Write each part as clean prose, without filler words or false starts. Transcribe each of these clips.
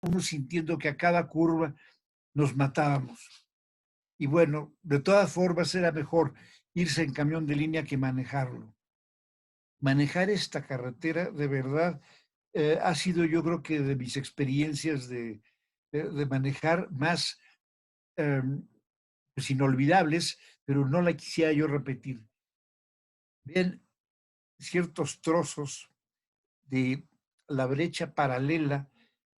uno sintiendo que a cada curva nos matábamos. Y bueno, de todas formas era mejor irse en camión de línea que manejarlo. Manejar esta carretera, de verdad, ha sido yo creo que de mis experiencias de manejar más pues inolvidables, pero no la quisiera yo repetir. Ven ciertos trozos de la brecha paralela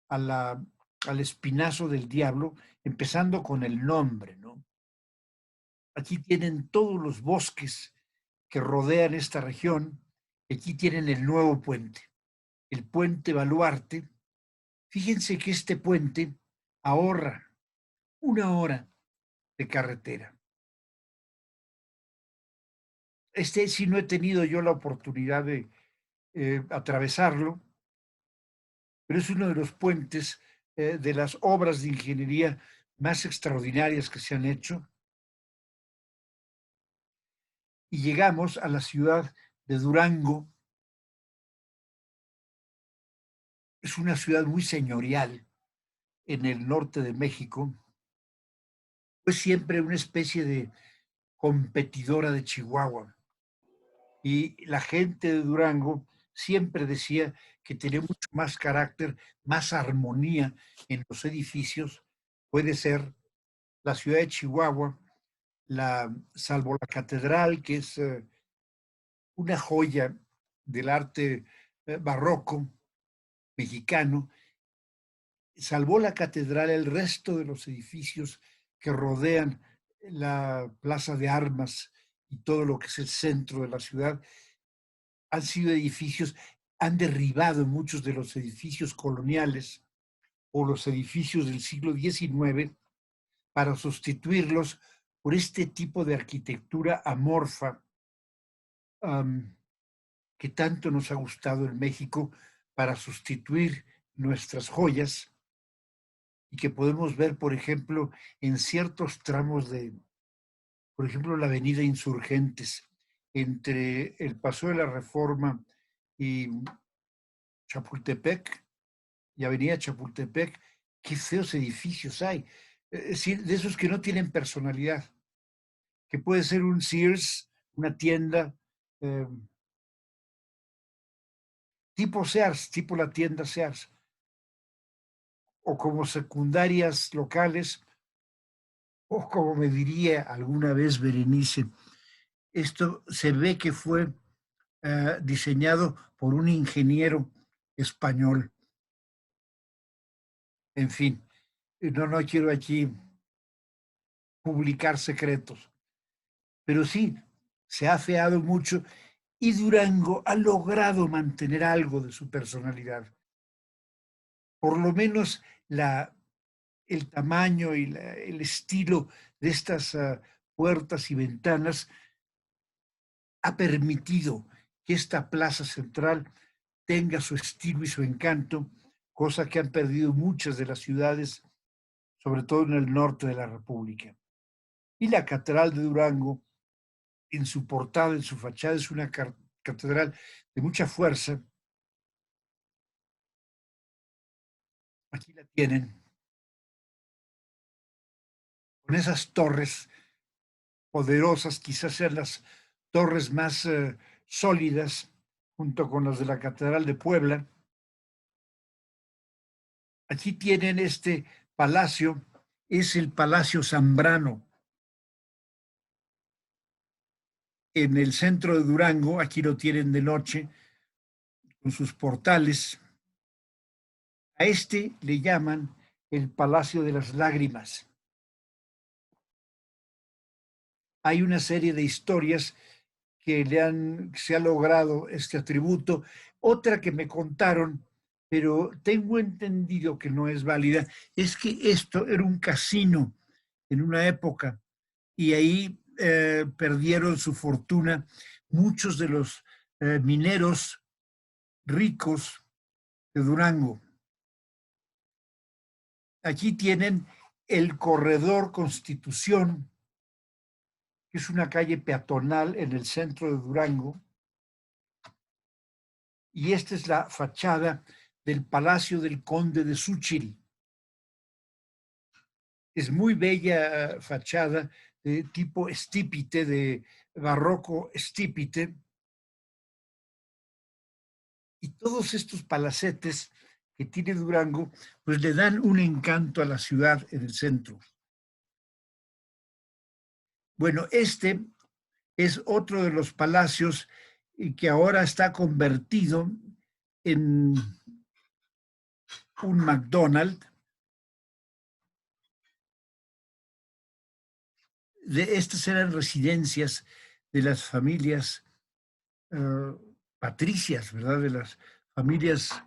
a al espinazo del diablo, empezando con el nombre, ¿no? Aquí tienen todos los bosques que rodean esta región. Aquí tienen el nuevo puente, el puente Baluarte. Fíjense que este puente ahorra 1 hora de carretera. Este sí no he tenido yo la oportunidad de atravesarlo, pero es uno de los puentes de las obras de ingeniería más extraordinarias que se han hecho. Y llegamos a la ciudad de Durango. Es una ciudad muy señorial en el norte de México. Fue siempre una especie de competidora de Chihuahua. Y la gente de Durango siempre decía que tenía mucho más carácter, más armonía en los edificios. Puede ser la ciudad de Chihuahua, salvo la catedral, que es una joya del arte barroco mexicano, salvó la catedral, el resto de los edificios que rodean la plaza de armas y todo lo que es el centro de la ciudad, han sido edificios, han derribado muchos de los edificios coloniales o los edificios del siglo XIX para sustituirlos por este tipo de arquitectura amorfa que tanto nos ha gustado en México para sustituir nuestras joyas y que podemos ver, por ejemplo, en ciertos tramos por ejemplo, la avenida Insurgentes, entre el Paso de la Reforma y Chapultepec, y avenida Chapultepec, qué feos edificios hay. Es decir, de esos que no tienen personalidad, que puede ser un Sears, una tienda, eh, tipo Sears, tipo la tienda Sears, o como secundarias locales, o como me diría alguna vez Berenice, esto se ve que fue diseñado por un ingeniero español. En fin, no quiero aquí publicar secretos, pero sí, se ha afeado mucho y Durango ha logrado mantener algo de su personalidad. Por lo menos el tamaño y el estilo de estas puertas y ventanas ha permitido que esta plaza central tenga su estilo y su encanto, cosa que han perdido muchas de las ciudades, sobre todo en el norte de la República. Y la Catedral de Durango, en su portada, en su fachada, es una catedral de mucha fuerza. Aquí la tienen, con esas torres poderosas, quizás sean las torres más sólidas, junto con las de la Catedral de Puebla. Aquí tienen este palacio, es el Palacio Zambrano, en el centro de Durango. Aquí lo tienen de noche, con sus portales. A este le llaman el Palacio de las Lágrimas. Hay una serie de historias que se ha logrado este atributo. Otra que me contaron, pero tengo entendido que no es válida, es que esto era un casino en una época y ahí perdieron su fortuna muchos de los mineros ricos de Durango. Aquí tienen el Corredor Constitución, que es una calle peatonal en el centro de Durango, y esta es la fachada del Palacio del Conde de Súchil. Es muy bella fachada de tipo estípite, de barroco estípite. Y todos estos palacetes que tiene Durango, pues le dan un encanto a la ciudad en el centro. Bueno, este es otro de los palacios que ahora está convertido en un McDonald's. Estas eran residencias de las familias patricias, ¿verdad? De las familias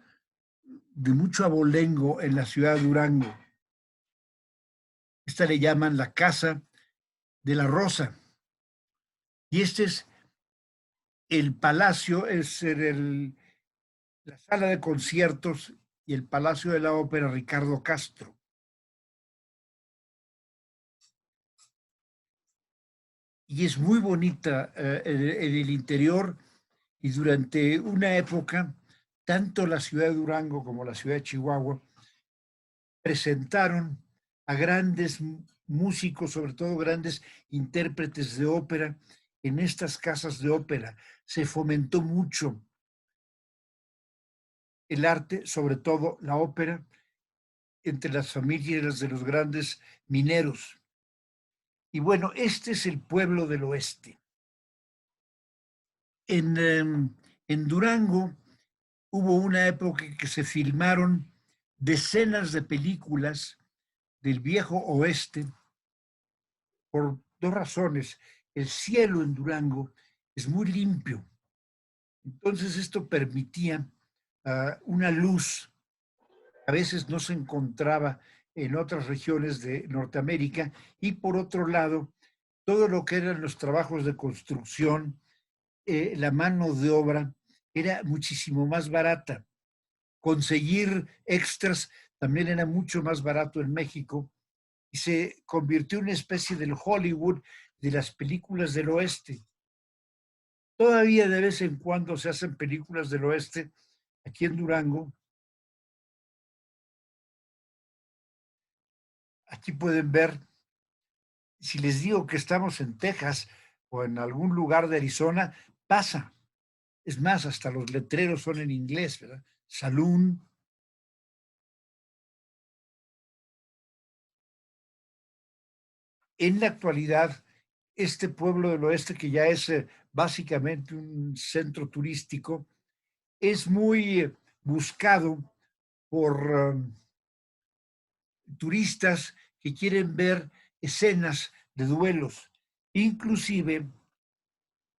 de mucho abolengo en la ciudad de Durango. Esta le llaman la Casa de la Rosa. Y este es el palacio, es la sala de conciertos y el Palacio de la Ópera Ricardo Castro. Y es muy bonita en el interior, y durante una época, tanto la ciudad de Durango como la ciudad de Chihuahua presentaron a grandes músicos, sobre todo grandes intérpretes de ópera, en estas casas de ópera. Se fomentó mucho el arte, sobre todo la ópera, entre las familias de los grandes mineros. Y bueno, este es el pueblo del oeste. En Durango hubo una época que se filmaron decenas de películas del viejo oeste por dos razones. El cielo en Durango es muy limpio, entonces esto permitía una luz que a veces no se encontraba en otras regiones de Norteamérica, y por otro lado, todo lo que eran los trabajos de construcción, la mano de obra era muchísimo más barata. Conseguir extras también era mucho más barato en México, y se convirtió en una especie del Hollywood de las películas del oeste. Todavía de vez en cuando se hacen películas del oeste aquí en Durango. Aquí pueden ver, si les digo que estamos en Texas o en algún lugar de Arizona, pasa. Es más, hasta los letreros son en inglés, ¿verdad? Saloon. En la actualidad, este pueblo del oeste, que ya es básicamente un centro turístico, es muy buscado por turistas que quieren ver escenas de duelos. Inclusive,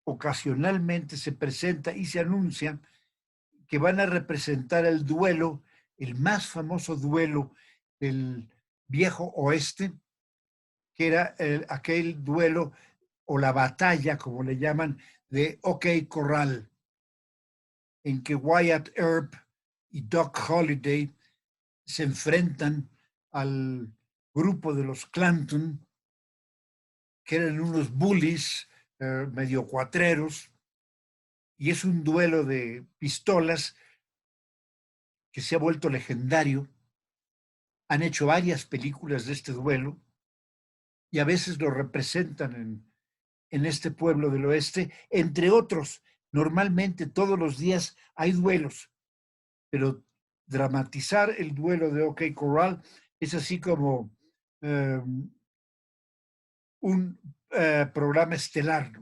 ocasionalmente se presenta y se anuncia que van a representar el duelo, el más famoso duelo del viejo oeste, que era aquel duelo o la batalla, como le llaman, de OK Corral, en que Wyatt Earp y Doc Holliday se enfrentan al grupo de los Clanton, que eran unos bullies medio cuatreros, y es un duelo de pistolas que se ha vuelto legendario. Han hecho varias películas de este duelo y a veces lo representan en este pueblo del oeste, entre otros. Normalmente todos los días hay duelos, pero dramatizar el duelo de OK Corral es así como un programa estelar.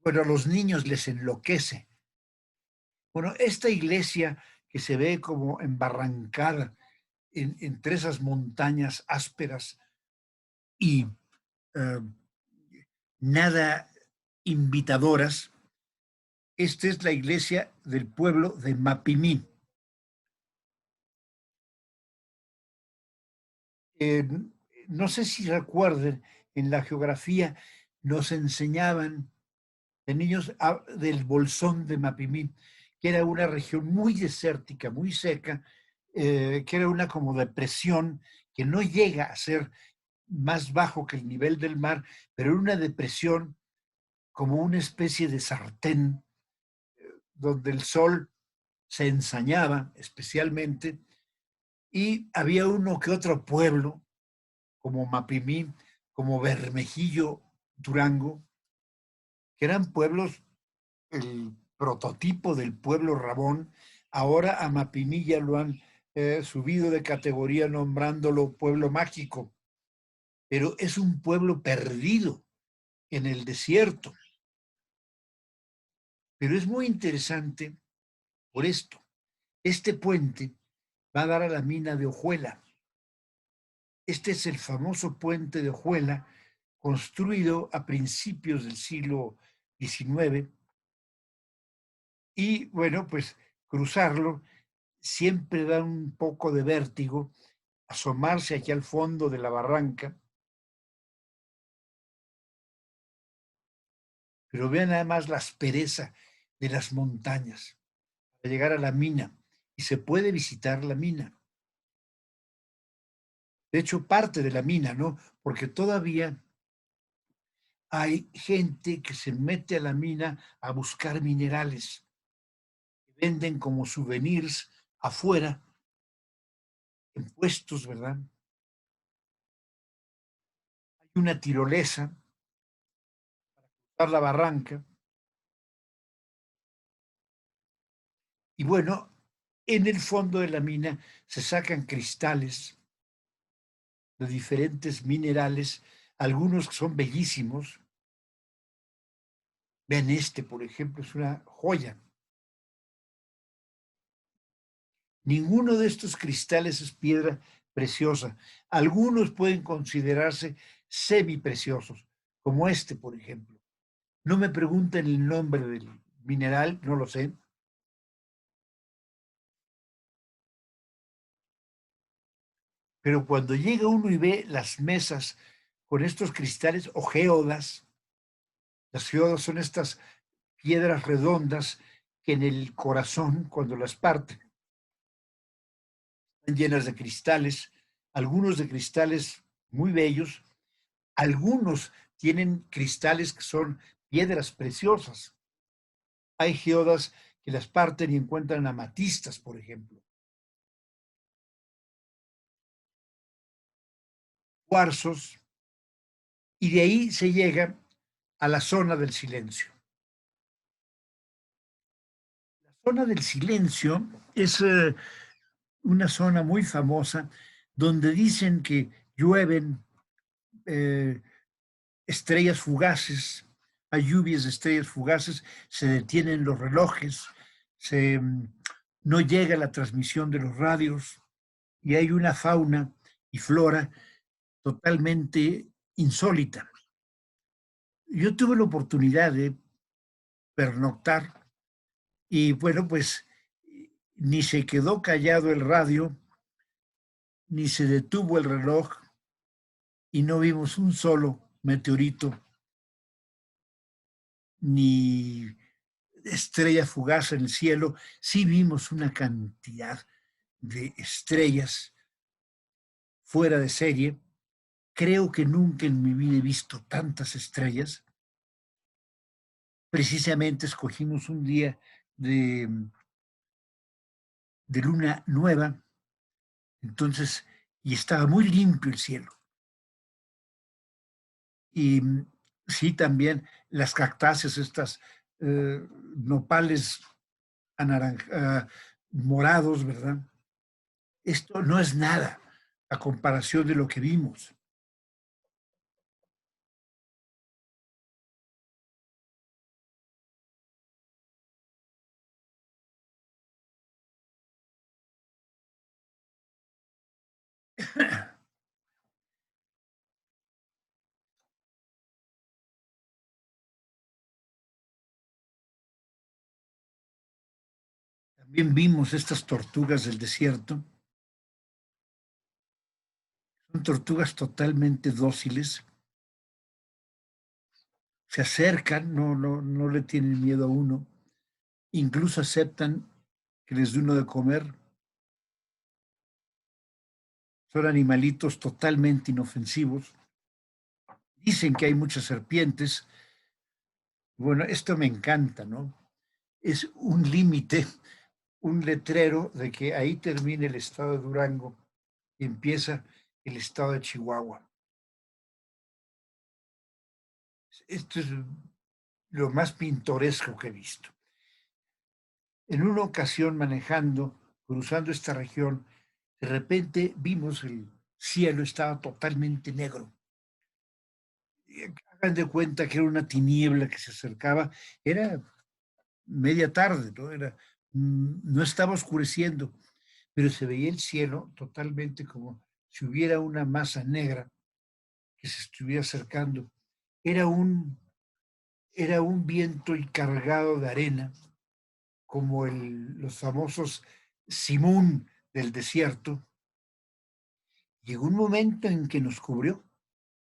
Bueno, a los niños les enloquece. Bueno, esta iglesia que se ve como embarrancada entre esas montañas ásperas y uh, nada invitadoras, esta es la iglesia del pueblo de Mapimí. Eh, no sé si recuerden, en la geografía nos enseñaban de niños del Bolsón de Mapimí, que era una región muy desértica, muy seca, que era una como depresión que no llega a ser más bajo que el nivel del mar, pero era una depresión como una especie de sartén, donde el sol se ensañaba especialmente, y había uno que otro pueblo, como Mapimí, como Bermejillo, Durango, que eran pueblos, el prototipo del pueblo Rabón. Ahora a Mapimí ya lo han subido de categoría nombrándolo pueblo mágico, pero es un pueblo perdido en el desierto. Pero es muy interesante por esto. Este puente va a dar a la mina de Ojuela. Este es el famoso puente de Ojuela, construido a principios del siglo XIX. Y bueno, pues cruzarlo siempre da un poco de vértigo, asomarse aquí al fondo de la barranca. Pero vean además la aspereza de las montañas para llegar a la mina. Y se puede visitar la mina. De hecho, parte de la mina, ¿no? Porque todavía hay gente que se mete a la mina a buscar minerales, que venden como souvenirs afuera, en puestos, ¿verdad? Hay una tirolesa para la barranca. Y bueno, en el fondo de la mina se sacan cristales de diferentes minerales, algunos que son bellísimos. Vean este, por ejemplo, es una joya. Ninguno de estos cristales es piedra preciosa. Algunos pueden considerarse semipreciosos, como este, por ejemplo. No me pregunten el nombre del mineral, no lo sé. Pero cuando llega uno y ve las mesas con estos cristales o geodas, las geodas son estas piedras redondas que en el corazón, cuando las parten, están llenas de cristales, algunos de cristales muy bellos, algunos tienen cristales que son piedras preciosas. Hay geodas que las parten y encuentran amatistas, por ejemplo, cuarzos, y de ahí se llega a la zona del silencio. La zona del silencio es una zona muy famosa donde dicen que llueven eh, estrellas fugaces, hay lluvias de estrellas fugaces, se detienen los relojes, se, no llega la transmisión de los radios y hay una fauna y flora totalmente insólita. Yo tuve la oportunidad de pernoctar y bueno, pues ni se quedó callado el radio, ni se detuvo el reloj y no vimos un solo meteorito ni estrella fugaz en el cielo. Sí vimos una cantidad de estrellas fuera de serie. Creo que nunca en mi vida he visto tantas estrellas. Precisamente escogimos un día de, de luna nueva, entonces, y estaba muy limpio el cielo. Y sí, también las cactáceas, estas nopales morados, ¿verdad? Esto no es nada a comparación de lo que vimos. También vimos estas tortugas del desierto. Son tortugas totalmente dóciles. Se acercan, no le tienen miedo a uno. Incluso aceptan que les dé uno de comer. Son animalitos totalmente inofensivos. Dicen que hay muchas serpientes. Bueno, esto me encanta, ¿no? Es un límite un letrero de que ahí termina el estado de Durango y empieza el estado de Chihuahua. Esto es lo más pintoresco que he visto. En una ocasión manejando, cruzando esta región, de repente vimos el cielo estaba totalmente negro. Hagan de cuenta que era una tiniebla que se acercaba, era media tarde, ¿no? No estaba oscureciendo, pero se veía el cielo totalmente como si hubiera una masa negra que se estuviera acercando. Era un, era un viento y cargado de arena, como los famosos simún del desierto. Llegó un momento en que nos cubrió,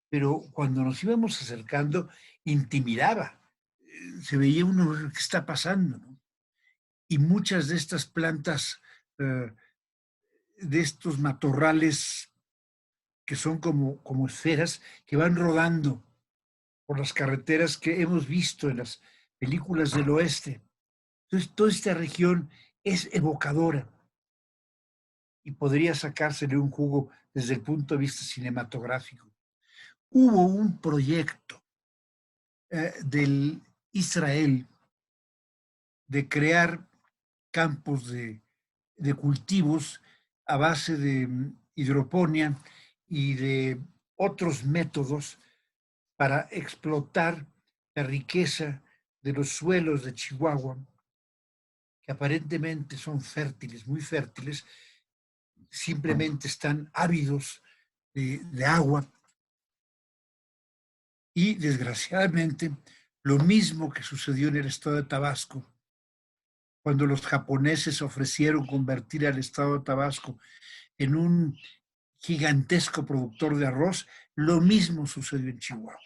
pero cuando nos íbamos acercando, intimidaba. Se veía uno, ¿qué está pasando? ¿No? Y muchas de estas plantas, de estos matorrales que son como esferas, que van rodando por las carreteras que hemos visto en las películas del oeste. Entonces, toda esta región es evocadora y podría sacársele un jugo desde el punto de vista cinematográfico. Hubo un proyecto del Israel de crear campos de cultivos a base de hidroponía y de otros métodos para explotar la riqueza de los suelos de Chihuahua, que aparentemente son fértiles, muy fértiles, simplemente están ávidos de agua y desgraciadamente lo mismo que sucedió en el estado de Tabasco, cuando los japoneses ofrecieron convertir al estado de Tabasco en un gigantesco productor de arroz, lo mismo sucedió en Chihuahua.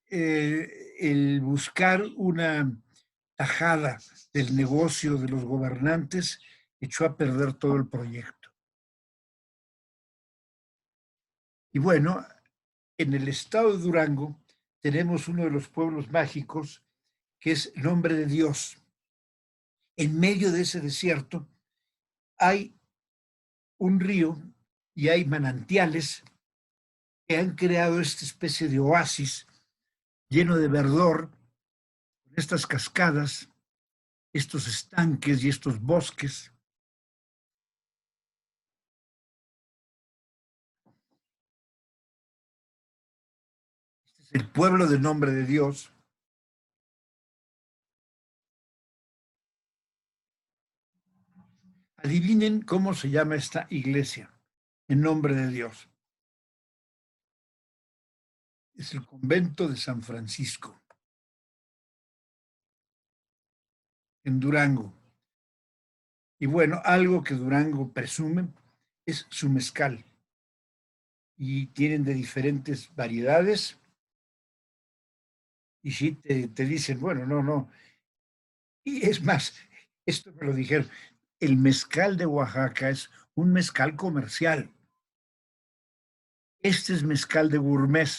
El buscar una tajada del negocio de los gobernantes echó a perder todo el proyecto. Y bueno, en el estado de Durango tenemos uno de los pueblos mágicos que es Nombre de Dios. En medio de ese desierto hay un río y hay manantiales que han creado esta especie de oasis lleno de verdor, con estas cascadas, estos estanques y estos bosques. Este es el pueblo del Nombre de Dios. Adivinen cómo se llama esta iglesia, en nombre de Dios. Es el convento de San Francisco, en Durango. Y bueno, algo que Durango presume es su mezcal. Y tienen de diferentes variedades. Y sí te dicen, bueno, no, no. Y es más, esto me lo dijeron, el mezcal de Oaxaca es un mezcal comercial. Este es mezcal de gourmet.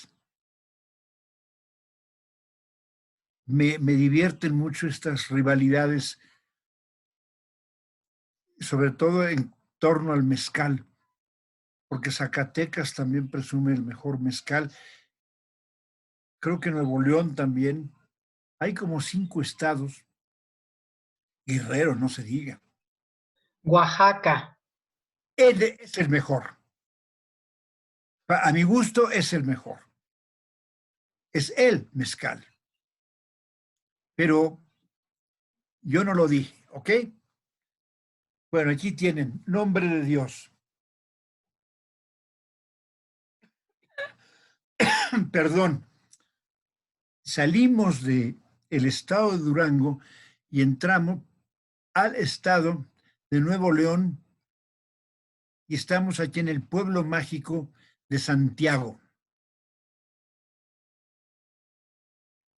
Me divierten mucho estas rivalidades, sobre todo en torno al mezcal, porque Zacatecas también presume el mejor mezcal. Creo que Nuevo León también. Hay como 5 estados. Guerrero, no se diga. Oaxaca. Él es el mejor. A mi gusto es el mejor. Es el mezcal. Pero yo no lo dije, ¿ok? Bueno, aquí tienen Nombre de Dios. Perdón, salimos de el estado de Durango y entramos al estado de Nuevo León y estamos aquí en el pueblo mágico de Santiago.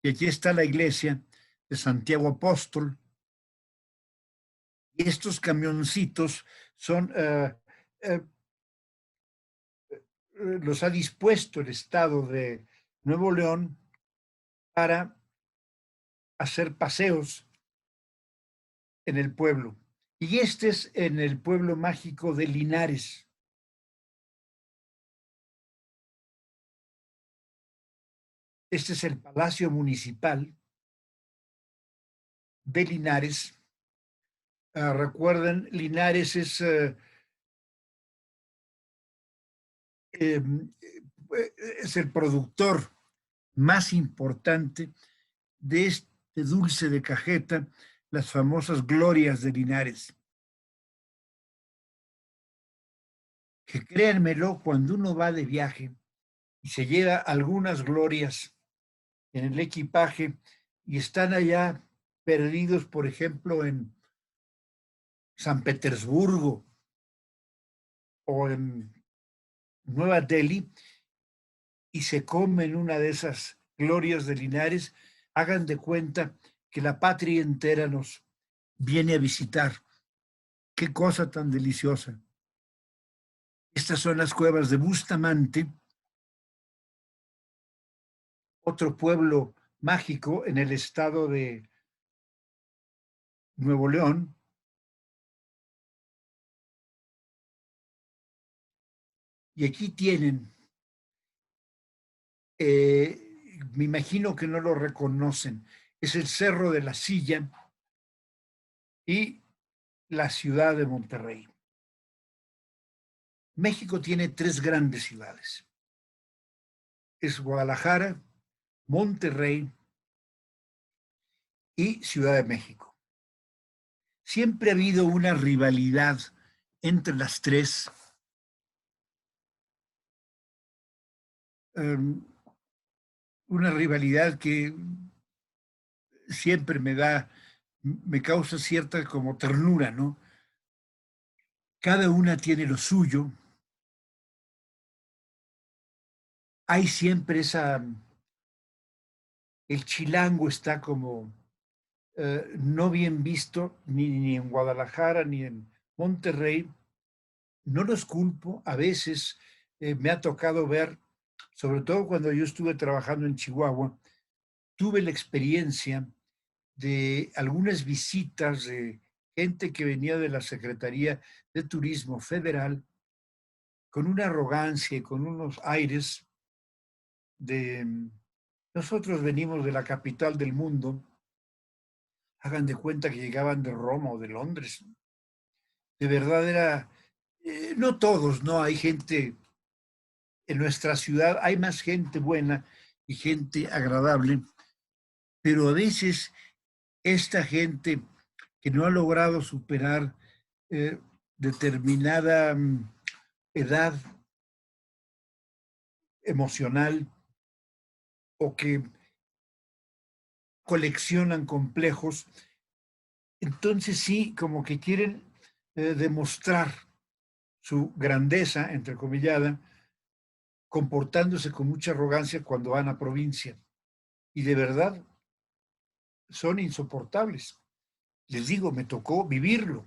Y aquí está la iglesia de Santiago Apóstol. Y estos camioncitos son, los ha dispuesto el estado de Nuevo León para hacer paseos en el pueblo. Y este es en el pueblo mágico de Linares. Este es el Palacio Municipal de Linares. Recuerden, Linares es el productor más importante de este dulce de cajeta, las famosas glorias de Linares. Que créanmelo, cuando uno va de viaje y se lleva algunas glorias en el equipaje y están allá perdidos, por ejemplo, en San Petersburgo o en Nueva Delhi, y se comen una de esas glorias de Linares, hagan de cuenta que la patria entera nos viene a visitar. Qué cosa tan deliciosa. Estas son las cuevas de Bustamante, otro pueblo mágico en el estado de Nuevo León. Y aquí tienen, me imagino que no lo reconocen, es el Cerro de la Silla y la ciudad de Monterrey. México tiene tres grandes ciudades. Es Guadalajara, Monterrey y Ciudad de México. Siempre ha habido una rivalidad entre las tres. Una rivalidad que siempre me causa cierta como ternura, ¿no? Cada una tiene lo suyo. Hay siempre el chilango está como no bien visto ni en Guadalajara ni en Monterrey. No los culpo, a veces me ha tocado ver, sobre todo cuando yo estuve trabajando en Chihuahua, tuve la experiencia de algunas visitas de gente que venía de la Secretaría de Turismo Federal con una arrogancia y con unos aires de nosotros venimos de la capital del mundo, hagan de cuenta que llegaban de Roma o de Londres. De verdad era, no todos, no, hay gente en nuestra ciudad, hay más gente buena y gente agradable, pero a veces esta gente que no ha logrado superar eh, determinada edad emocional o que coleccionan complejos, entonces sí, como que quieren demostrar su grandeza, entrecomillada, comportándose con mucha arrogancia cuando van a provincia. Y de verdad son insoportables. Les digo, me tocó vivirlo.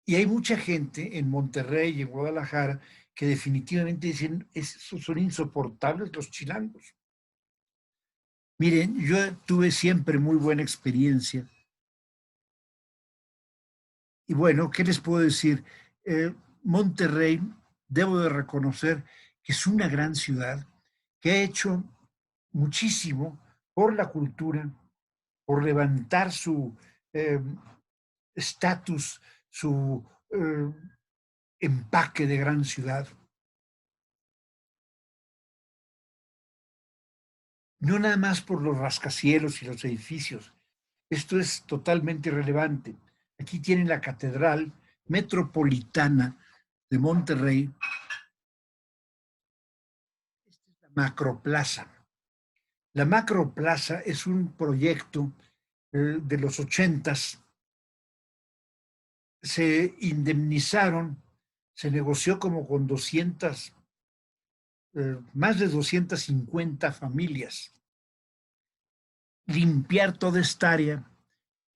Y hay mucha gente en Monterrey y en Guadalajara que definitivamente dicen, son insoportables los chilangos. Miren, yo tuve siempre muy buena experiencia. Y bueno, ¿qué les puedo decir? Monterrey, debo de reconocer que es una gran ciudad que ha hecho muchísimo por la cultura, por levantar su estatus, su empaque de gran ciudad. No nada más por los rascacielos y los edificios. Esto es totalmente irrelevante. Aquí tienen la Catedral Metropolitana de Monterrey. Esta es la Macroplaza. La Macroplaza es un proyecto de los 80s. Se indemnizaron, se negoció como con 200, más de 250 familias. Limpiar toda esta área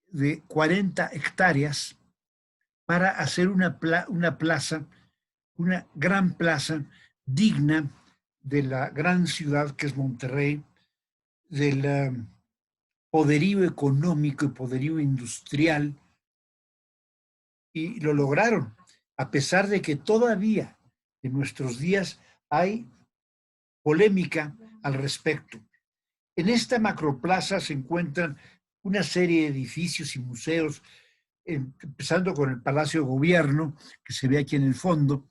de 40 hectáreas para hacer una plaza, una gran plaza digna de la gran ciudad que es Monterrey, del poderío económico y poderío industrial, y lo lograron, a pesar de que todavía en nuestros días hay polémica al respecto. En esta macroplaza se encuentran una serie de edificios y museos, empezando con el Palacio de Gobierno, que se ve aquí en el fondo,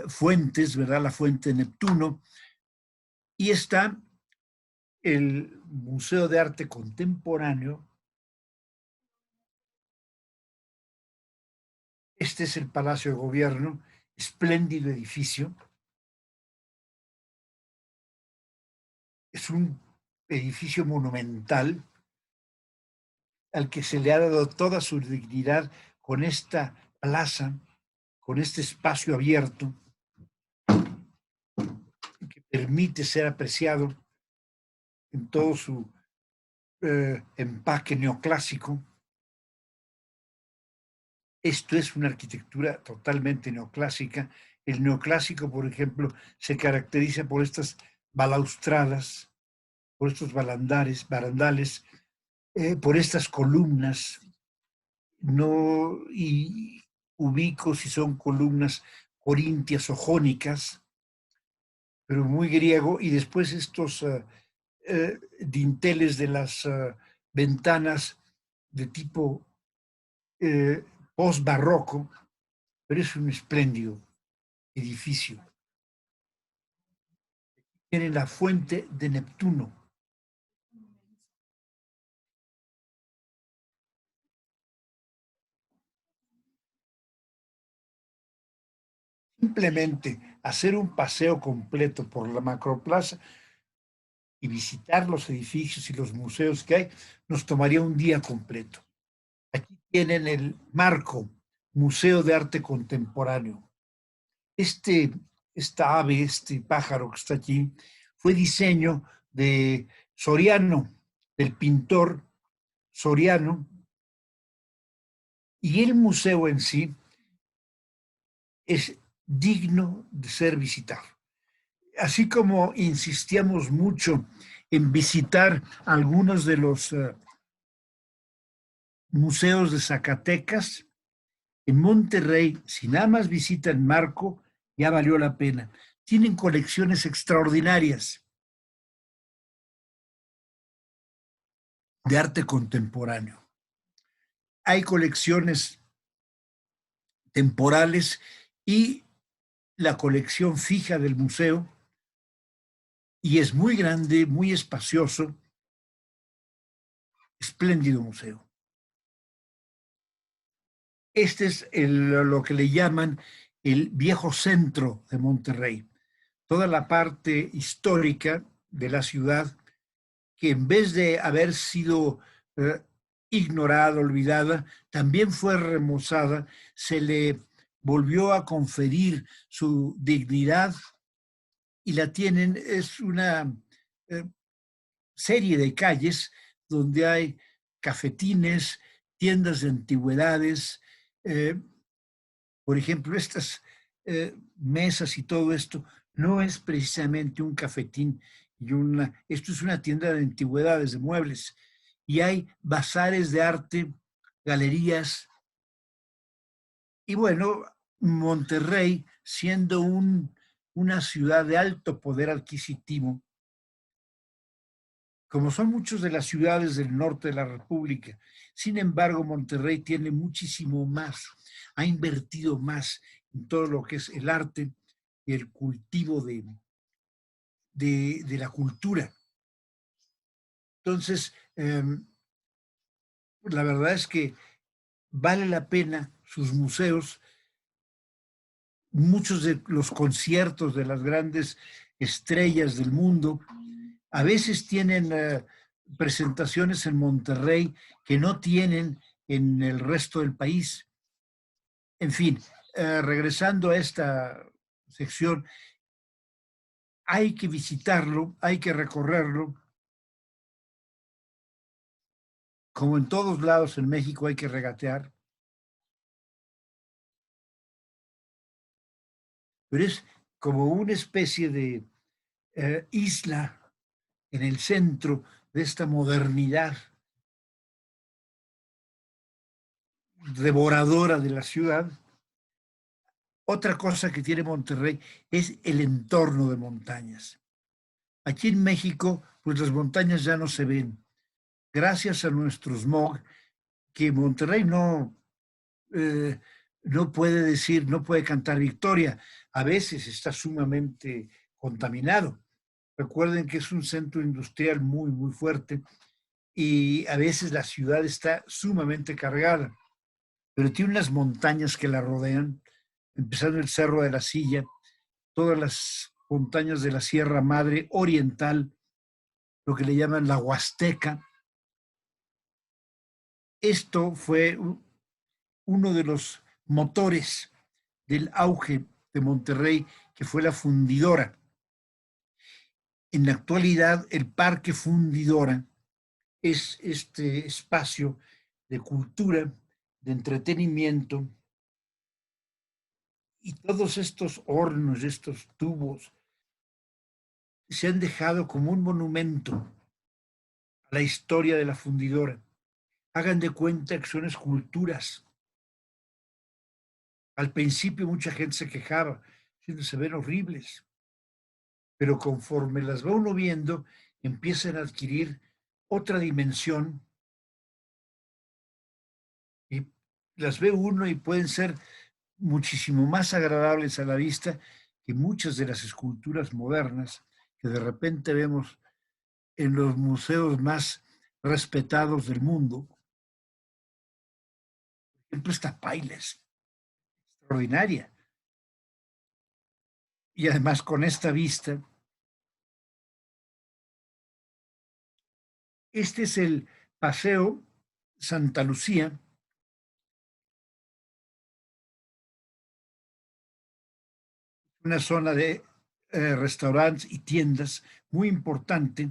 fuentes, ¿verdad? La fuente de Neptuno, y está el Museo de Arte Contemporáneo. Este es el Palacio de Gobierno, espléndido edificio. Es un edificio monumental al que se le ha dado toda su dignidad con esta plaza, con este espacio abierto que permite ser apreciado en todo su empaque neoclásico. Esto es una arquitectura totalmente neoclásica. El neoclásico, por ejemplo, se caracteriza por estas balaustradas, por estos barandales, por estas columnas, no, y ubico si son columnas corintias o jónicas, pero muy griego, y después estos dinteles de las ventanas de tipo post-barroco, pero es un espléndido edificio. Tiene la fuente de Neptuno. Simplemente hacer un paseo completo por la macroplaza y visitar los edificios y los museos que hay, nos tomaría un día completo. Aquí tienen el Marco, Museo de Arte Contemporáneo. Esta ave, este pájaro que está aquí, fue diseño de Soriano, del pintor Soriano, y el museo en sí es digno de ser visitado. Así como insistíamos mucho en visitar algunos de los museos de Zacatecas, en Monterrey, si nada más visitan Marco, ya valió la pena. Tienen colecciones extraordinarias de arte contemporáneo. Hay colecciones temporales y la colección fija del museo, y es muy grande, muy espacioso, espléndido museo. Este es lo que le llaman el viejo centro de Monterrey. Toda la parte histórica de la ciudad, que en vez de haber sido ignorada, olvidada, también fue remozada, se le volvió a conferir su dignidad y la tienen, es una eh, serie de calles donde hay cafetines, tiendas de antigüedades, eh, por ejemplo, estas mesas y todo esto no es precisamente un cafetín y esto es una tienda de antigüedades, de muebles, y hay bazares de arte, galerías, y bueno, Monterrey, siendo una ciudad de alto poder adquisitivo, como son muchas de las ciudades del norte de la República. Sin embargo, Monterrey tiene muchísimo más, ha invertido más en todo lo que es el arte y el cultivo de la cultura. Entonces, la verdad es que vale la pena sus museos, muchos de los conciertos de las grandes estrellas del mundo, a veces tienen presentaciones en Monterrey que no tienen en el resto del país. En fin, regresando a esta sección, hay que visitarlo, hay que recorrerlo. Como en todos lados en México hay que regatear, pero es como una especie de isla en el centro de esta modernidad devoradora de la ciudad. Otra cosa que tiene Monterrey es el entorno de montañas. Aquí en México, pues las montañas ya no se ven. Gracias a nuestro smog, que Monterrey eh, no puede decir, no puede cantar victoria. A veces está sumamente contaminado. Recuerden que es un centro industrial muy, muy fuerte y a veces la ciudad está sumamente cargada, pero tiene unas montañas que la rodean, empezando el Cerro de la Silla, todas las montañas de la Sierra Madre Oriental, lo que le llaman la Huasteca. Esto fue uno de los motores del auge de Monterrey, que fue la fundidora. En la actualidad, el Parque Fundidora es este espacio de cultura, de entretenimiento, y todos estos hornos, estos tubos, se han dejado como un monumento a la historia de la fundidora. Hagan de cuenta que son esculturas. Al principio mucha gente se quejaba, diciendo se ven horribles, pero conforme las va uno viendo, empiezan a adquirir otra dimensión y las ve uno y pueden ser muchísimo más agradables a la vista que muchas de las esculturas modernas que de repente vemos en los museos más respetados del mundo. Por ejemplo, esta paila es extraordinaria. Y además con esta vista, este es el Paseo Santa Lucía, una zona de restaurantes y tiendas muy importante.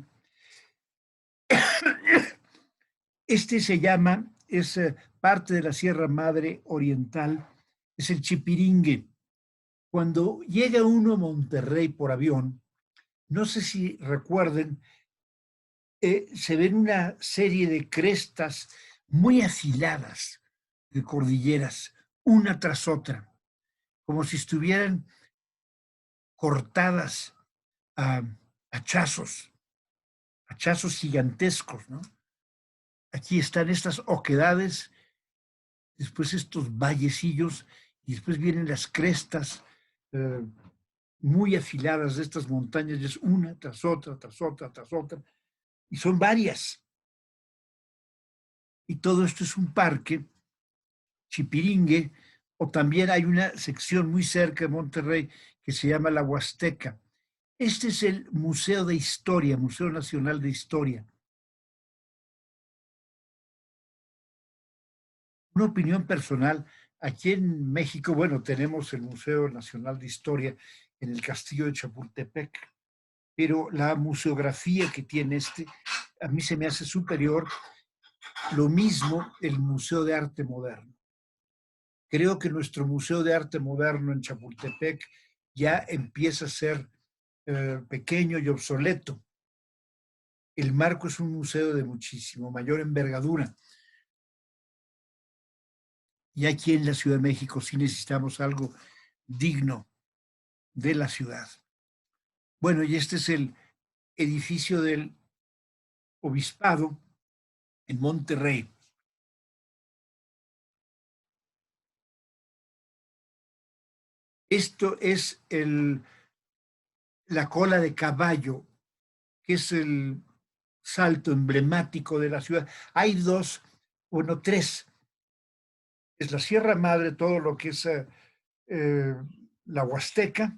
Este se llama, es parte de la Sierra Madre Oriental, es el Chipiringue. Cuando llega uno a Monterrey por avión, no sé si recuerden, se ven una serie de crestas muy afiladas de cordilleras, una tras otra, como si estuvieran cortadas a hachazos, hachazos gigantescos, ¿no? Aquí están estas oquedades, después estos vallecillos, y después vienen las crestas eh, muy afiladas de estas montañas, y es una tras otra, tras otra, tras otra, y son varias. Y todo esto es un parque, Chipiringue, o también hay una sección muy cerca de Monterrey que se llama la Huasteca. Este es el Museo de Historia, Museo Nacional de Historia. Una opinión personal, aquí en México, bueno, tenemos el Museo Nacional de Historia en el Castillo de Chapultepec, pero la museografía que tiene este, a mí se me hace superior. Lo mismo el Museo de Arte Moderno. Creo que nuestro Museo de Arte Moderno en Chapultepec ya empieza a ser pequeño y obsoleto. El Marco es un museo de muchísimo mayor envergadura. Y aquí en la Ciudad de México sí necesitamos algo digno de la ciudad. Bueno, y este es el edificio del obispado en Monterrey. Esto es la cola de caballo, que es el salto emblemático de la ciudad. Hay dos, bueno, tres. Es la Sierra Madre, todo lo que es eh, la Huasteca.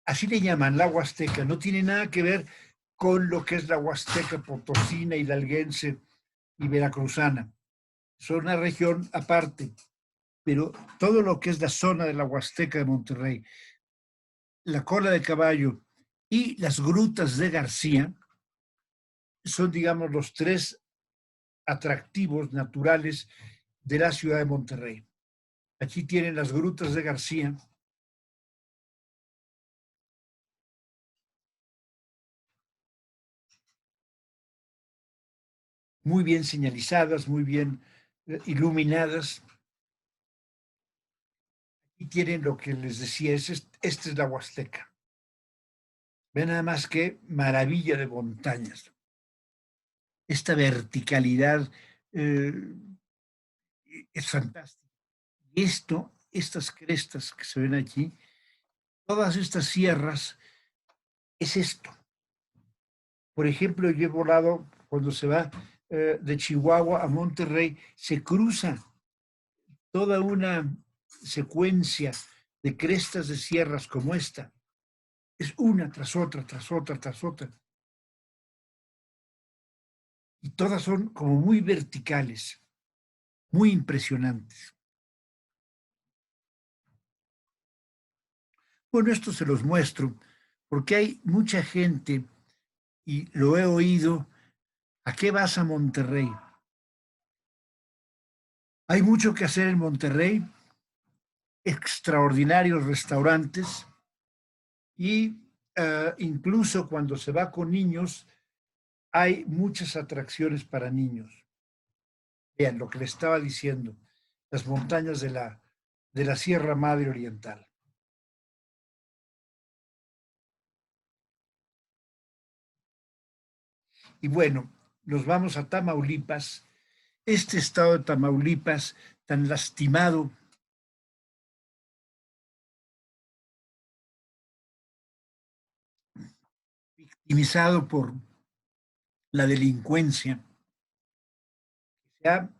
Así le llaman la Huasteca. No tiene nada que ver con lo que es la Huasteca potosina, hidalguense y veracruzana. Son una región aparte, pero todo lo que es la zona de la Huasteca de Monterrey, la cola de caballo y las grutas de García son, digamos, los tres atractivos naturales de la ciudad de Monterrey. Aquí tienen las grutas de García, muy bien señalizadas, muy bien iluminadas. Y tienen lo que les decía, esta es la Huasteca. Ven nada más que maravilla de montañas. Esta verticalidad es fantástica. Y estas crestas que se ven aquí, todas estas sierras, es esto. Por ejemplo, yo he volado cuando se va de Chihuahua a Monterrey, se cruza toda una secuencia de crestas de sierras como esta. Es una tras otra, tras otra, tras otra. Y todas son como muy verticales, muy impresionantes. Bueno, esto se los muestro porque hay mucha gente, y lo he oído, ¿a qué vas a Monterrey? Hay mucho que hacer en Monterrey, extraordinarios restaurantes y incluso cuando se va con niños hay muchas atracciones para niños. Vean lo que le estaba diciendo, las montañas de la Sierra Madre Oriental. Y bueno, nos vamos a Tamaulipas, este estado de Tamaulipas tan lastimado, victimizado por la delincuencia, se ha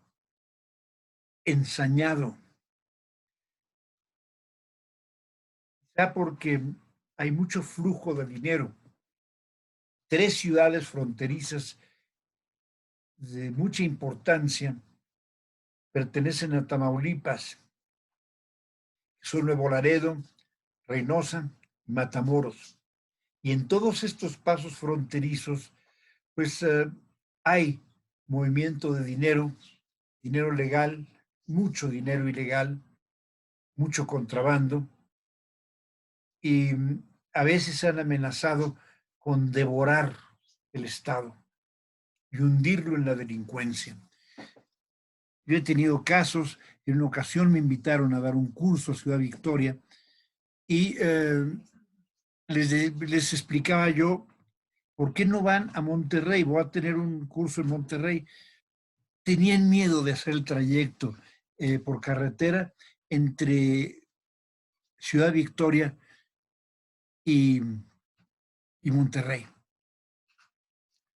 ensañado, ya porque hay mucho flujo de dinero. 3 ciudades fronterizas de mucha importancia pertenecen a Tamaulipas, son Nuevo Laredo, Reynosa, Matamoros. Y en todos estos pasos fronterizos, pues hay movimiento de dinero, dinero legal, mucho dinero ilegal, mucho contrabando, y a veces han amenazado con devorar el Estado y hundirlo en la delincuencia. Yo he tenido casos, en una ocasión me invitaron a dar un curso a Ciudad Victoria y les explicaba yo, ¿por qué no van a Monterrey? Voy a tener un curso en Monterrey. Tenían miedo de hacer el trayecto por carretera entre Ciudad Victoria y, y Monterrey.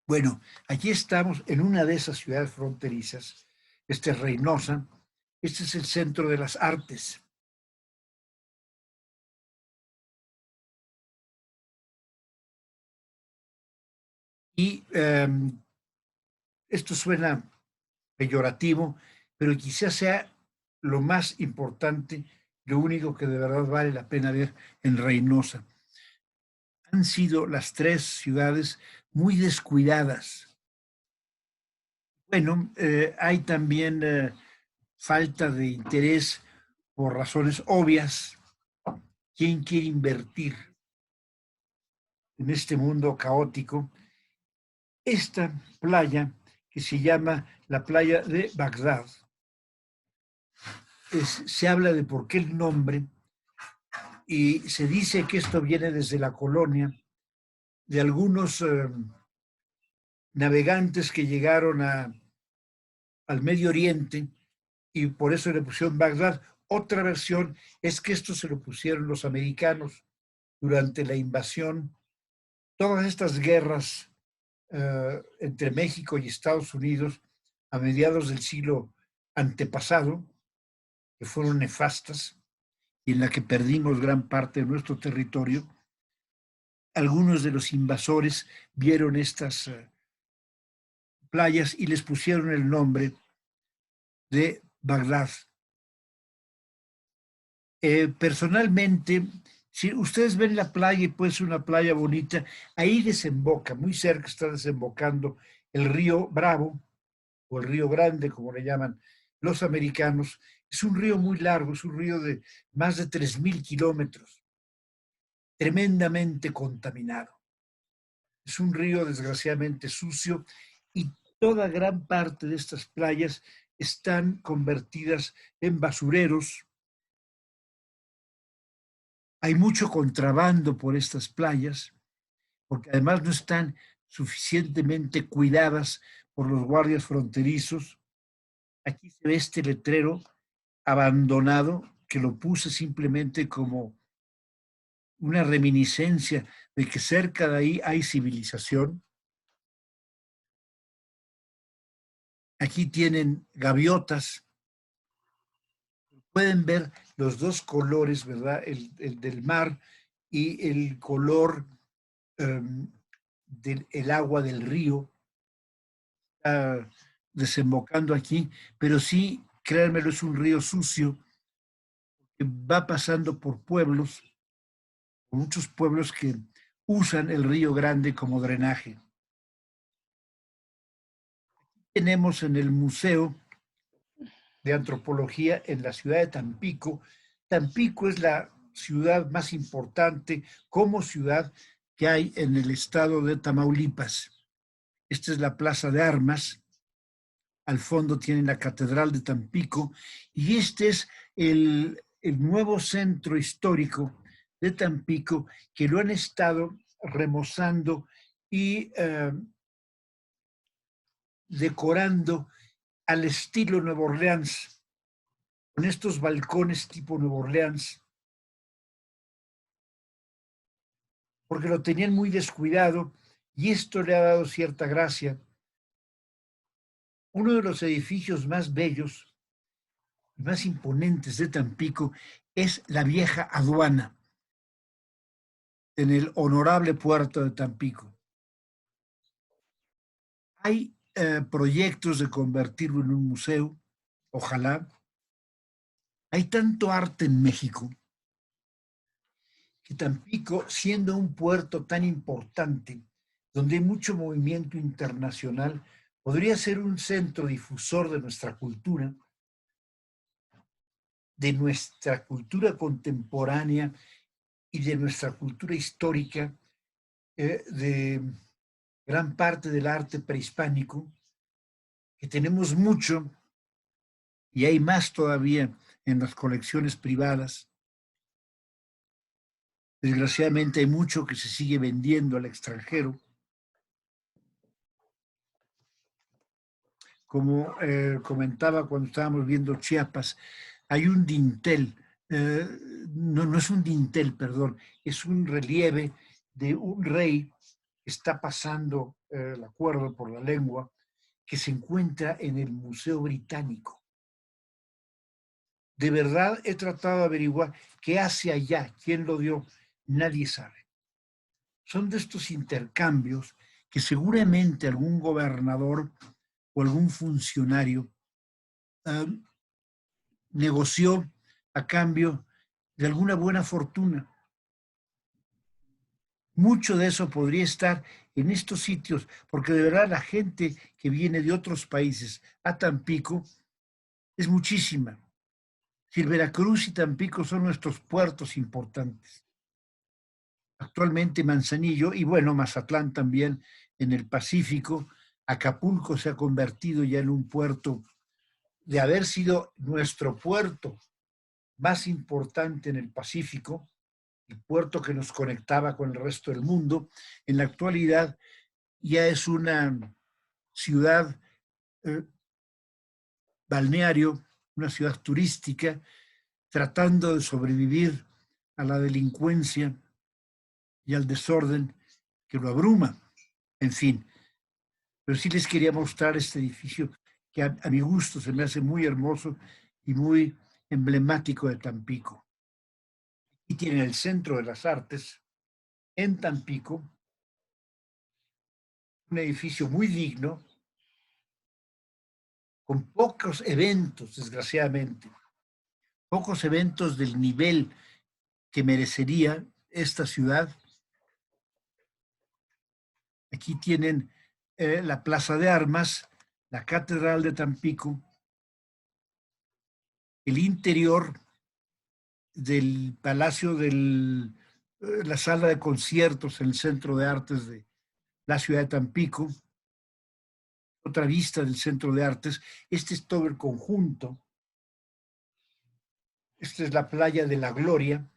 Bueno, aquí estamos en una de esas ciudades fronterizas, este es Reynosa, este es el centro de las artes. Y esto suena peyorativo, pero quizás sea lo más importante, lo único que de verdad vale la pena ver en Reynosa. Han sido las 3 ciudades muy descuidadas. Bueno, hay también falta de interés por razones obvias. ¿Quién quiere invertir en este mundo caótico? Esta playa, que se llama la playa de Bagdad, se habla de por qué el nombre, y se dice que esto viene desde la colonia de algunos navegantes que llegaron al Medio Oriente y por eso le pusieron Bagdad. Otra versión es que esto se lo pusieron los americanos durante la invasión. Todas estas guerras entre México y Estados Unidos a mediados del siglo antepasado, que fueron nefastas y en la que perdimos gran parte de nuestro territorio, algunos de los invasores vieron estas playas y les pusieron el nombre de Bagdad. Personalmente, si ustedes ven la playa y puede ser una playa bonita, ahí desemboca, muy cerca está desembocando el río Bravo o el río Grande, como le llaman los americanos. Es un río muy largo, es un río de más de 3,000 kilómetros, tremendamente contaminado. Es un río desgraciadamente sucio y toda gran parte de estas playas están convertidas en basureros. Hay mucho contrabando por estas playas, porque además no están suficientemente cuidadas por los guardias fronterizos. Aquí se ve este letrero abandonado, que lo puse simplemente como una reminiscencia de que cerca de ahí hay civilización. Aquí tienen gaviotas. Pueden ver los dos colores, ¿verdad? El del mar y el color del agua del río desembocando aquí, pero sí, créanmelo, es un río sucio que va pasando por pueblos, muchos pueblos que usan el Río Grande como drenaje. Tenemos en el Museo de Antropología en la ciudad de Tampico. Tampico es la ciudad más importante como ciudad que hay en el estado de Tamaulipas. Esta es la Plaza de Armas. Al fondo tienen la Catedral de Tampico y este es el nuevo centro histórico de Tampico que lo han estado remozando y decorando al estilo Nueva Orleans, con estos balcones tipo Nueva Orleans, porque lo tenían muy descuidado y esto le ha dado cierta gracia. Uno de los edificios más bellos y más imponentes de Tampico es la vieja aduana en el honorable puerto de Tampico. Hay proyectos de convertirlo en un museo, ojalá. Hay tanto arte en México que Tampico, siendo un puerto tan importante, donde hay mucho movimiento internacional, podría ser un centro difusor de nuestra cultura contemporánea y de nuestra cultura histórica, de gran parte del arte prehispánico, que tenemos mucho y hay más todavía en las colecciones privadas. Desgraciadamente hay mucho que se sigue vendiendo al extranjero. Como comentaba cuando estábamos viendo Chiapas, hay un dintel, no es un dintel, perdón, es un relieve de un rey que está pasando el acuerdo por la lengua, que se encuentra en el Museo Británico. De verdad he tratado de averiguar qué hace allá, quién lo dio, nadie sabe. Son de estos intercambios que seguramente algún gobernador o algún funcionario negoció a cambio de alguna buena fortuna. Mucho de eso podría estar en estos sitios, porque de verdad la gente que viene de otros países a Tampico es muchísima. Veracruz y Tampico son nuestros puertos importantes. Actualmente Manzanillo y bueno, Mazatlán también en el Pacífico. Acapulco se ha convertido ya en un puerto, de haber sido nuestro puerto más importante en el Pacífico, el puerto que nos conectaba con el resto del mundo. En la actualidad ya es una ciudad eh, balneario, una ciudad turística, tratando de sobrevivir a la delincuencia y al desorden que lo abruma. En fin, pero sí les quería mostrar este edificio que a mi gusto se me hace muy hermoso y muy emblemático de Tampico. Y tiene el Centro de las Artes en Tampico, un edificio muy digno, con pocos eventos, desgraciadamente, pocos eventos del nivel que merecería esta ciudad. Aquí tienen la Plaza de Armas, la Catedral de Tampico, el interior del Palacio la sala de conciertos en el Centro de Artes de la ciudad de Tampico, otra vista del Centro de Artes. Este es todo el conjunto. Esta es la playa de la Gloria,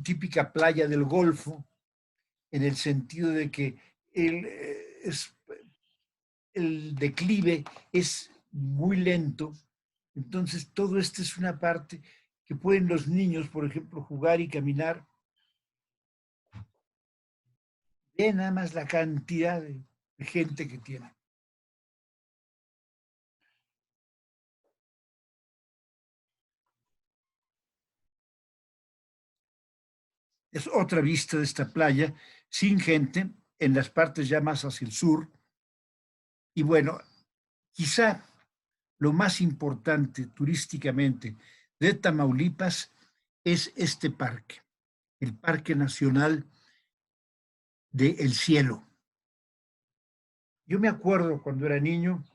típica playa del Golfo, en el sentido de que el declive es muy lento. Entonces, todo esto es una parte que pueden los niños, por ejemplo, jugar y caminar. Vean nada más la cantidad de gente que tiene. Es otra vista de esta playa, sin gente, en las partes ya más hacia el sur. Y bueno, quizá lo más importante turísticamente de Tamaulipas es este parque, el Parque Nacional de El Cielo. Yo me acuerdo cuando era niño,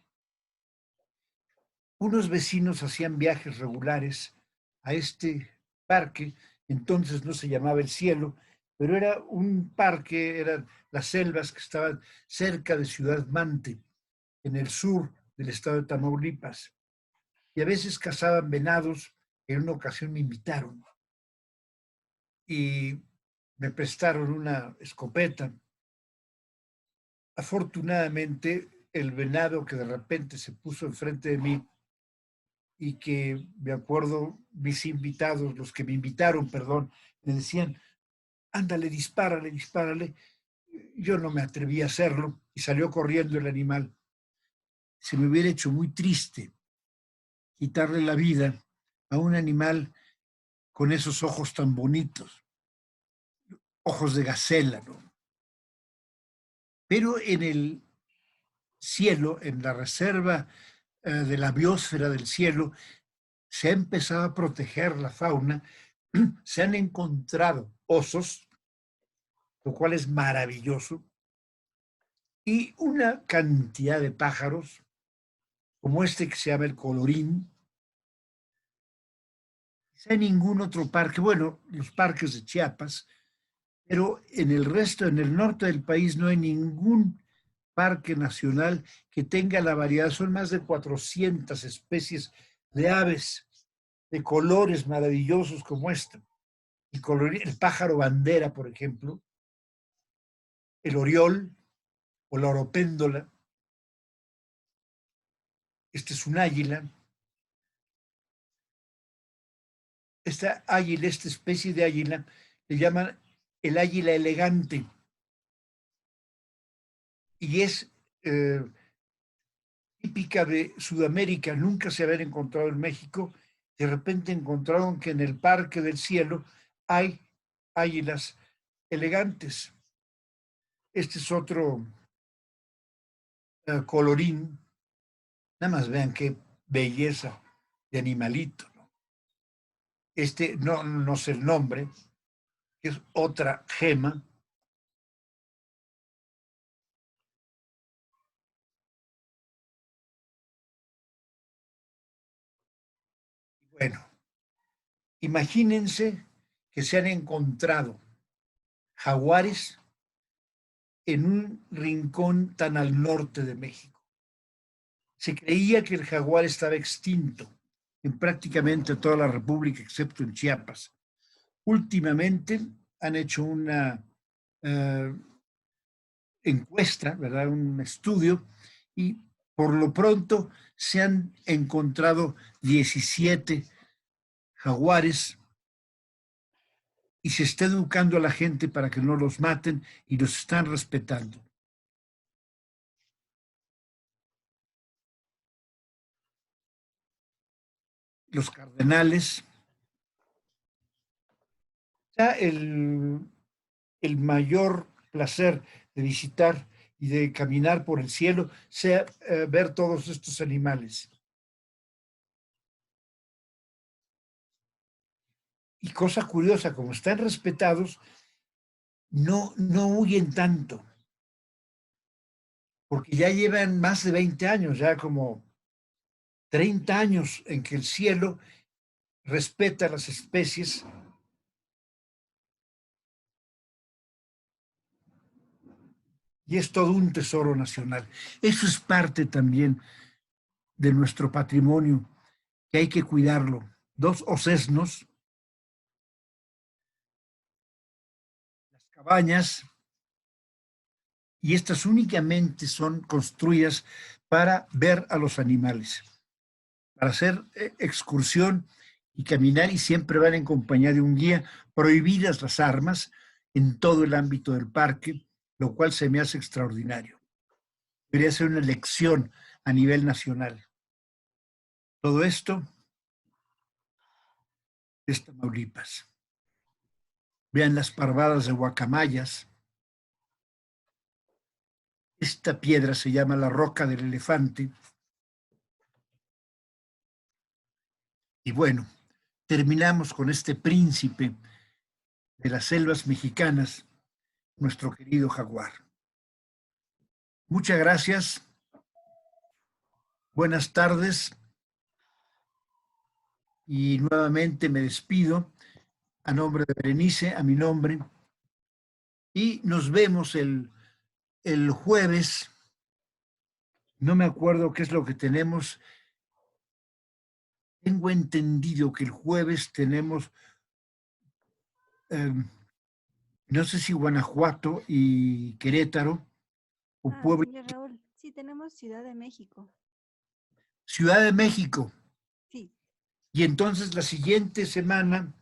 unos vecinos hacían viajes regulares a este parque, entonces no se llamaba El Cielo, pero era un parque, eran las selvas que estaban cerca de Ciudad Mante, en el sur del estado de Tamaulipas. Y a veces cazaban venados. En una ocasión me invitaron y me prestaron una escopeta. Afortunadamente, el venado que de repente se puso enfrente de mí y que me acuerdo mis invitados, los que me invitaron, perdón, me decían, ándale, dispárale, dispárale. Yo no me atreví a hacerlo y salió corriendo el animal. Se me hubiera hecho muy triste quitarle la vida a un animal con esos ojos tan bonitos, ojos de gacela, ¿no? Pero en el cielo, en la reserva de la biosfera del cielo, se ha empezado a proteger la fauna, se han encontrado osos, lo cual es maravilloso, y una cantidad de pájaros, como este que se llama el colorín. Quizá en ningún otro parque, bueno, los parques de Chiapas, pero en el resto, en el norte del país, no hay ningún parque nacional que tenga la variedad. Son más de 400 especies de aves de colores maravillosos como este. El pájaro bandera, por ejemplo, el oriol o la oropéndola. Este es un águila. Esta águila, esta especie de águila, le llaman el águila elegante. Y es típica de Sudamérica, nunca se había encontrado en México. De repente encontraron que en el Parque del Cielo hay águilas elegantes. Este es otro colorín. Nada más vean qué belleza de animalito, ¿no? Este no sé el nombre, es otra gema. Bueno, imagínense que se han encontrado jaguares en un rincón tan al norte de México. Se creía que el jaguar estaba extinto en prácticamente toda la República, excepto en Chiapas. Últimamente han hecho una uh, encuesta, ¿verdad? Un estudio, y por lo pronto se han encontrado 17 jaguares y se está educando a la gente para que no los maten y los están respetando. Los cardenales, ya el mayor placer de visitar y de caminar por el cielo sea ver todos estos animales. Y cosa curiosa, como están respetados, no huyen tanto, porque ya llevan más de 20 años, ya como 30 años en que el cielo respeta las especies. y es todo un tesoro nacional. Eso es parte también de nuestro patrimonio, que hay que cuidarlo. Dos osesnos, las cabañas, y estas únicamente son construidas para ver a los animales, para hacer excursión y caminar, y siempre van en compañía de un guía. Prohibidas las armas en todo el ámbito del parque, lo cual se me hace extraordinario. Debería ser una lección a nivel nacional. Todo esto es Tamaulipas. Vean las parvadas de guacamayas. Esta piedra se llama la Roca del Elefante. Y bueno, terminamos con este príncipe de las selvas mexicanas, nuestro querido jaguar. Muchas gracias. Buenas tardes. Y nuevamente me despido a nombre de Berenice, a mi nombre. Y nos vemos el jueves. No me acuerdo qué es lo que tenemos. Tengo entendido que el jueves tenemos, no sé si Guanajuato y Querétaro o Puebla. Señor Raúl, sí, tenemos Ciudad de México. Ciudad de México. Sí. Y entonces la siguiente semana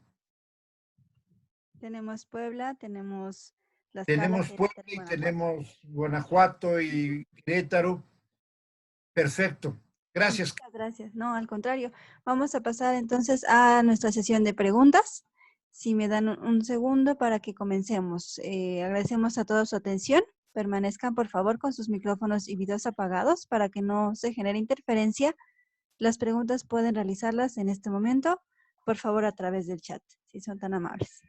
Tenemos Puebla, tenemos Tlaxcala, tenemos Puebla Querétaro y y Guanajuato. tenemos Guanajuato y Querétaro. Perfecto. Gracias. Muchas gracias. No, al contrario. Vamos a pasar entonces a nuestra sesión de preguntas. Si me dan un segundo para que comencemos. Agradecemos a todos su atención. Permanezcan, por favor, con sus micrófonos y videos apagados para que no se genere interferencia. Las preguntas pueden realizarlas en este momento, por favor, a través del chat, si son tan amables.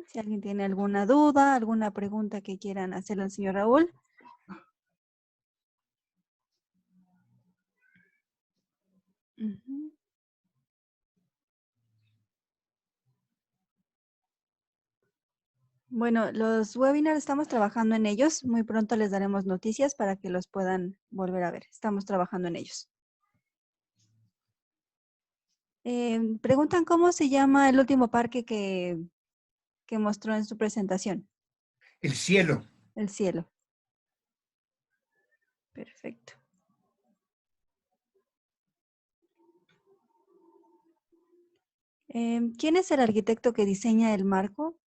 Si alguien tiene alguna duda, alguna pregunta que quieran hacerle al señor Raúl. Bueno, los webinars estamos trabajando en ellos. Muy pronto les daremos noticias para que los puedan volver a ver. Estamos trabajando en ellos. Preguntan cómo se llama el último parque que mostró en su presentación. El cielo. El cielo. Perfecto. ¿Quién es el arquitecto que diseña el marco?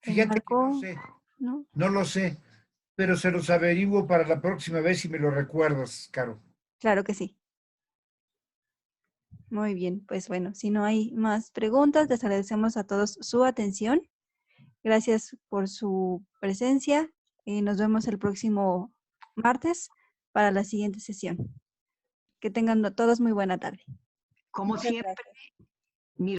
Fíjate que no sé. ¿No? No lo sé, pero se los averiguo para la próxima vez si me lo recuerdas, Caro. Claro que sí. Muy bien, pues bueno, si no hay más preguntas, les agradecemos a todos su atención. Gracias por su presencia y nos vemos el próximo martes para la siguiente sesión. Que tengan todos muy buena tarde. Como Muchas siempre, gracias. mi